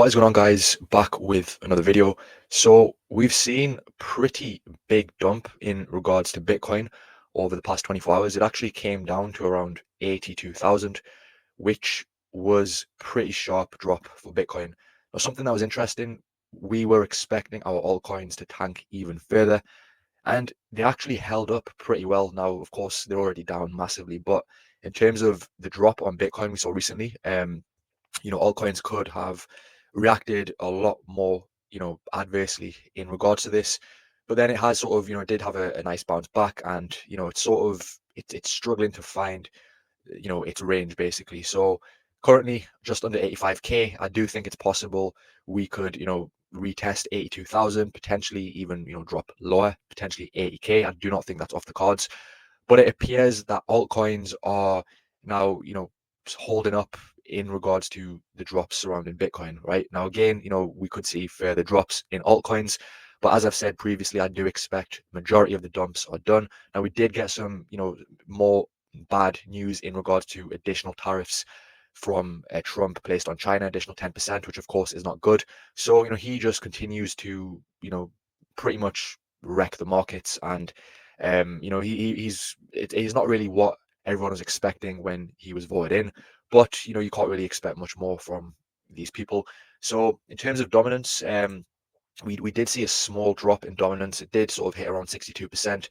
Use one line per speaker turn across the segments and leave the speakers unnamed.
What is going on, guys? Back with another video. So we've seen a pretty big dump in regards to Bitcoin over the past 24 hours. It actually came down to around 82,000, which was pretty sharp drop for Bitcoin. Now, something that was interesting, we were expecting our altcoins to tank even further, and they actually held up pretty well. Now, of course, they're already down massively, but in terms of the drop on Bitcoin we saw recently, altcoins could have reacted a lot more, adversely in regards to this. But then it has sort of, it did have a nice bounce back, and it's sort of it's struggling to find, its range basically. So currently just under 85k. I do think it's possible we could, retest 82,000, potentially even, drop lower, potentially 80k. I do not think that's off the cards, but it appears that altcoins are now, holding up in regards to the drops surrounding Bitcoin. Right now, again, we could see further drops in altcoins, but as I've said previously, I do expect majority of the dumps are done. Now, we did get some, more bad news in regards to additional tariffs from Trump placed on China, additional 10%, which of course is not good. So, he just continues to, pretty much wreck the markets, and he's not really what everyone was expecting when he was voted in, but you can't really expect much more from these people. So in terms of dominance, we did see a small drop in dominance. It did sort of hit around 62%,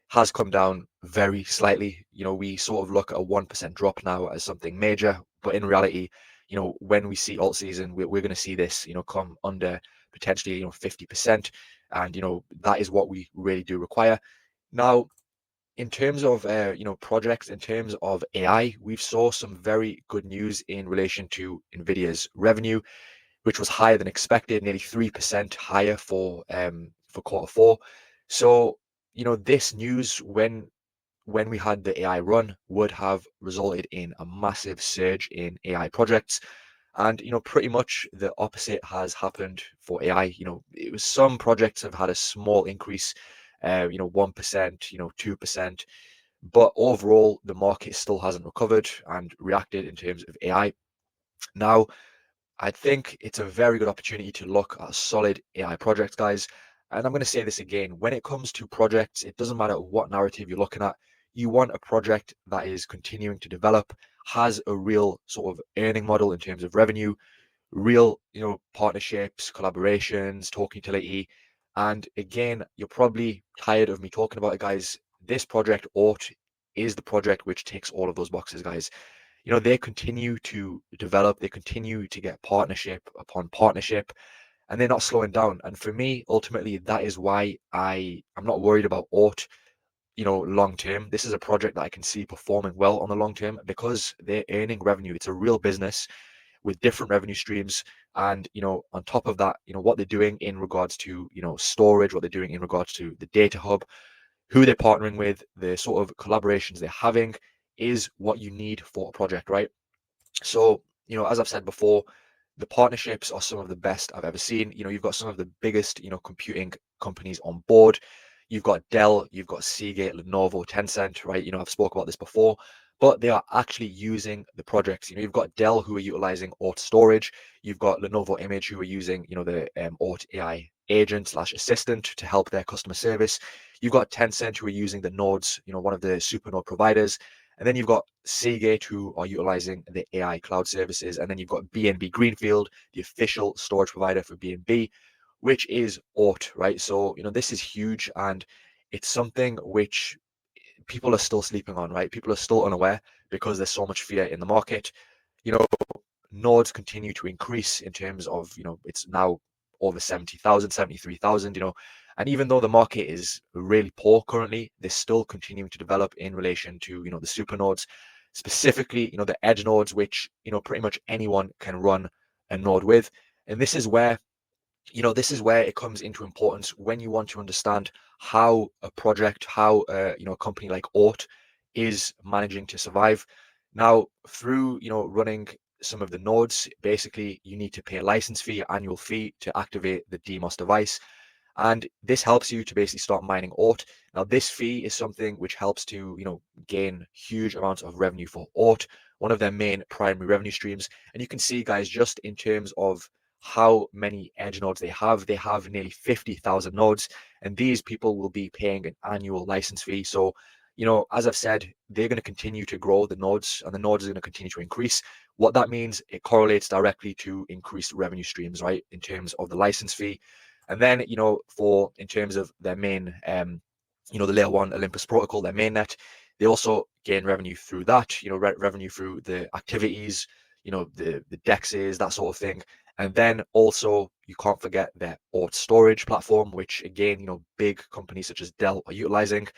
has come down very slightly. We sort of look at a 1% drop now as something major, but in reality, when we see alt season, we're going to see this, come under potentially, 50%. And, that is what we really do require. Now, in terms of projects, in terms of AI, we've saw some very good news in relation to Nvidia's revenue, which was higher than expected, nearly 3% higher for Q4. So this news, when we had the AI run, would have resulted in a massive surge in AI projects. And pretty much the opposite has happened for AI. It was some projects have had a small increase, 1%, 2%, but overall the market still hasn't recovered and reacted in terms of AI. Now, I think it's a very good opportunity to look at solid AI projects, guys. And I'm going to say this again, when it comes to projects, it doesn't matter what narrative you're looking at. You want a project that is continuing to develop, has a real sort of earning model in terms of revenue, real, partnerships, collaborations, talk utility. And again, you're probably tired of me talking about it, guys. This project, OORT, is the project which ticks all of those boxes, guys. They continue to develop, they continue to get partnership upon partnership, and they're not slowing down. And for me, ultimately, that is why I'm not worried about OORT, long term. This is a project that I can see performing well on the long term because they're earning revenue. It's a real business with different revenue streams. And, on top of that, what they're doing in regards to, storage, what they're doing in regards to the data hub, who they're partnering with, the sort of collaborations they're having is what you need for a project, right? So, as I've said before, the partnerships are some of the best I've ever seen. You've got some of the biggest, computing companies on board. You've got Dell, you've got Seagate, Lenovo, Tencent, right? I've spoke about this before, but they are actually using the projects. You've got Dell who are utilizing OORT Storage. You've got Lenovo Image who are using, the OORT AI agent slash assistant to help their customer service. You've got Tencent who are using the nodes, one of the super node providers. And then you've got Seagate who are utilizing the AI cloud services. And then you've got BNB Greenfield, the official storage provider for BNB, which is OORT, right? So, this is huge, and it's something which people are still sleeping on, right? People are still unaware because there's so much fear in the market. Nodes continue to increase in terms of, it's now over 70,000, 73,000, and even though the market is really poor currently, they're still continuing to develop in relation to, the super nodes, specifically, the edge nodes, which, pretty much anyone can run a node with. And this is where it comes into importance when you want to understand how a project, how a company like OORT is managing to survive. Now, through running some of the nodes, basically you need to pay a license fee, annual fee to activate the DMOS device. And this helps you to basically start mining OORT. Now, this fee is something which helps to, gain huge amounts of revenue for OORT, one of their main primary revenue streams. And you can see, guys, just in terms of how many edge nodes they have. They have nearly 50,000 nodes, and these people will be paying an annual license fee. So, as I've said, they're going to continue to grow the nodes, and the nodes are going to continue to increase. What that means, it correlates directly to increased revenue streams, right, in terms of the license fee. And then, in terms of their main, the layer one Olympus protocol, their mainnet, they also gain revenue through that, revenue through the activities, the dexes, that sort of thing. And then also, you can't forget their OORT storage platform, which again, big companies such as Dell are utilizing,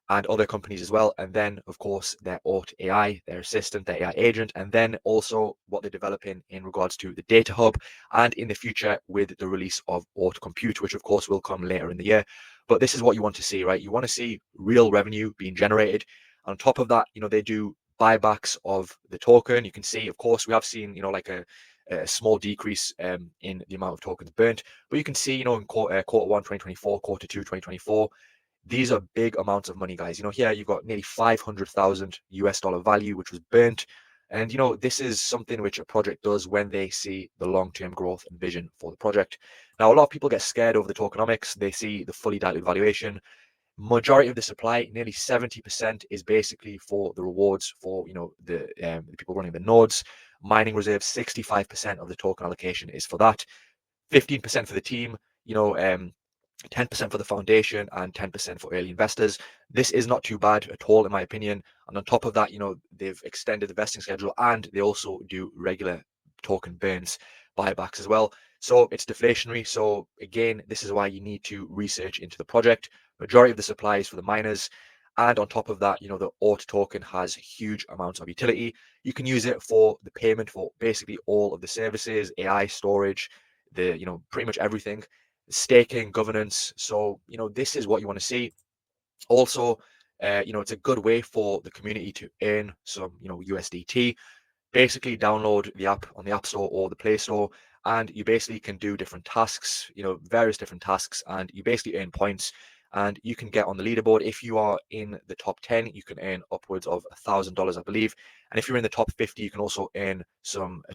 and other companies as well. And then, of course, their OORT AI, their assistant, their AI agent, and then also what they're developing in regards to the data hub, and in the future with the release of OORT Compute, which of course will come later in the year. But this is what you want to see, right? You want to see real revenue being generated. On top of that, they do buybacks of the token. You can see, of course, we have seen, like a small decrease in the amount of tokens burnt, but you can see, in quarter one 2024, quarter two 2024, these are big amounts of money, guys. Here you've got nearly 500,000 US dollar value, which was burnt. And, this is something which a project does when they see the long-term growth and vision for the project. Now, a lot of people get scared over the tokenomics. They see the fully diluted valuation. Majority of the supply, nearly 70%, is basically for the rewards for, the people running the nodes. Mining reserves, 65% of the token allocation is for that. 15% for the team, 10% for the foundation, and 10% for early investors. This is not too bad at all, in my opinion. And on top of that, they've extended the vesting schedule, and they also do regular token burns, buybacks as well. So it's deflationary. So again, this is why you need to research into the project. Majority of the supply is for the miners. And on top of that, the OORT token has huge amounts of utility. You can use it for the payment for basically all of the services, AI storage, pretty much everything, staking, governance. So, this is what you want to see. Also, it's a good way for the community to earn some, USDT. Basically, download the app on the App Store or the Play Store, and you basically can do different tasks, various different tasks, and you basically earn points. And you can get on the leaderboard. If you are in the top 10, you can earn upwards of $1,000, I believe. And if you're in the top 50, you can also earn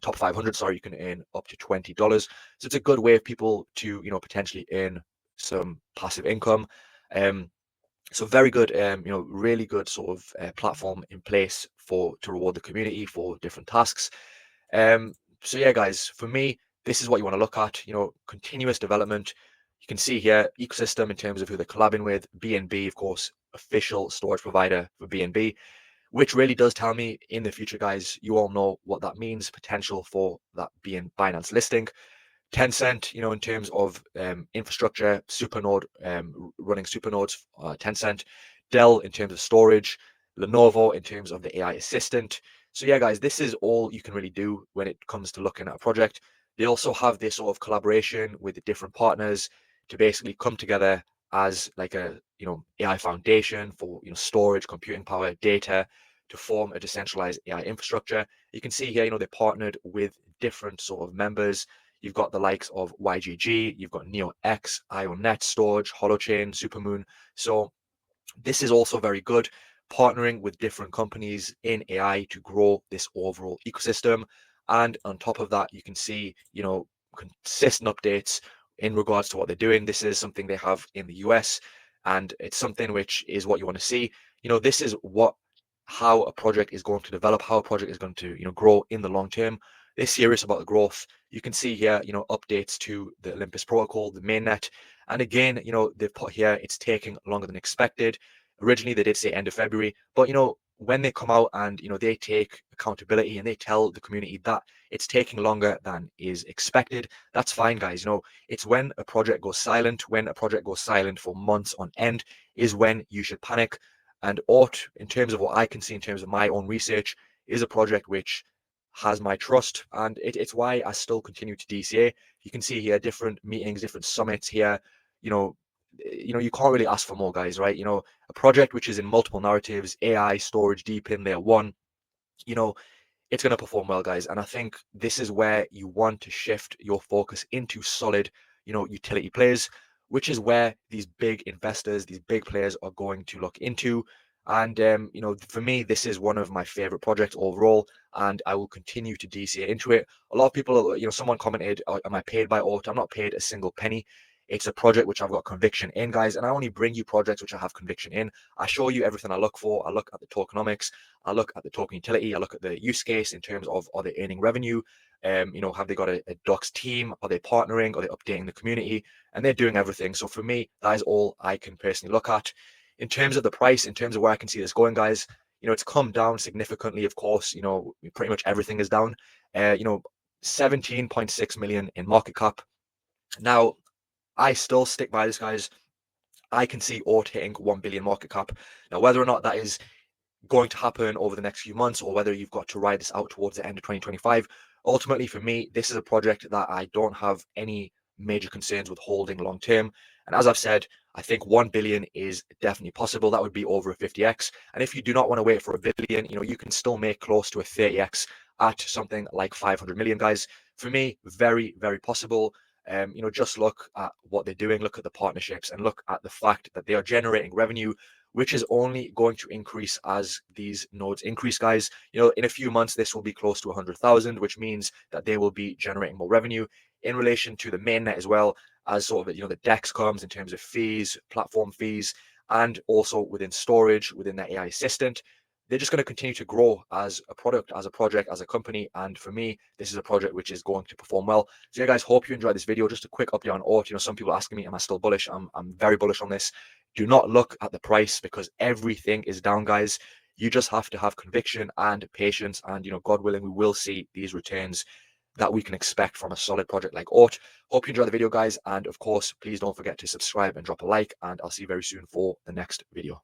top 500, sorry, you can earn up to $20. So it's a good way of people to, potentially earn some passive income. So very good, really good sort of platform in place to reward the community for different tasks. So yeah, guys, for me, this is what you want to look at, continuous development. You can see here ecosystem in terms of who they're collabing with. BNB, of course, official storage provider for BNB, which really does tell me in the future, guys, you all know what that means, potential for that being Binance listing. Tencent, in terms of infrastructure, Supernode, running Supernodes, Tencent, Dell in terms of storage, Lenovo in terms of the AI assistant. So yeah, guys, this is all you can really do when it comes to looking at a project. They also have this sort of collaboration with the different partners to basically come together as like a AI foundation for storage, computing power, data, to form a decentralized AI infrastructure. You can see here, they partnered with different sort of members. You've got the likes of YGG, you've got NeoX, IONET Storage, Holochain, Supermoon. So this is also very good, partnering with different companies in AI to grow this overall ecosystem. And on top of that, you can see, consistent updates in regards to what they're doing. This is something they have in the US, and it's something which is what you want to see. This is how a project is going to develop, how a project is going to, grow in the long term. They're serious about the growth. You can see here, updates to the Olympus protocol, the mainnet. And again, they've put here, it's taking longer than expected. Originally, they did say end of February, but, when they come out and, they take accountability and they tell the community that it's taking longer than is expected, that's fine, guys. It's when a project goes silent, for months on end, is when you should panic. And OORT, in terms of what I can see in terms of my own research, is a project which has my trust, and it's why I still continue to DCA. You can see here different meetings, different summits here. You know, you can't really ask for more, guys, right? A project which is in multiple narratives, AI, storage, Depin, layer one. It's going to perform well, guys. And I think this is where you want to shift your focus into solid, utility plays, which is where these big investors, these big players are going to look into. And you know, for me, this is one of my favorite projects overall, and I will continue to DCA into it. A lot of people, you know, someone commented, "Am I paid by OORT?" I'm not paid a single penny. It's a project which I've got conviction in, guys, and I only bring you projects which I have conviction in. I show you everything I look for. I look at the tokenomics, I look at the token utility, I look at the use case in terms of, are they earning revenue? You know, have they got a docs team? Are they partnering? Are they updating the community? And they're doing everything. So for me, that is all I can personally look at. In terms of the price, in terms of where I can see this going, guys, you know, it's come down significantly. Of course, you know, pretty much everything is down. You know, 17.6 million in market cap. Now, I still stick by this, guys. I can see OORT hitting 1 billion market cap. Now, whether or not that is going to happen over the next few months, or whether you've got to ride this out towards the end of 2025. Ultimately, for me, this is a project that I don't have any major concerns with holding long term. And as I've said, I think 1 billion is definitely possible. That would be over a 50x. And if you do not want to wait for a billion, you know, you can still make close to a 30x at something like 500 million, guys. For me, very, very possible. You know, just look at what they're doing, look at the partnerships, and look at the fact that they are generating revenue, which is only going to increase as these nodes increase, guys. You know, in a few months, this will be close to 100,000, which means that they will be generating more revenue in relation to the mainnet as well, as sort of, you know, the DEX comes in terms of fees, platform fees, and also within storage, within their AI assistant. They're just going to continue to grow as a product, as a project, as a company. And for me, this is a project which is going to perform well. So yeah, guys, hope you enjoyed this video. Just a quick update on OORT. You know, some people asking me, am I still bullish? I'm very bullish on this. Do not look at the price because everything is down, guys. You just have to have conviction and patience. And, you know, God willing, we will see these returns that we can expect from a solid project like OORT. Hope you enjoyed the video, guys. And of course, please don't forget to subscribe and drop a like. And I'll see you very soon for the next video.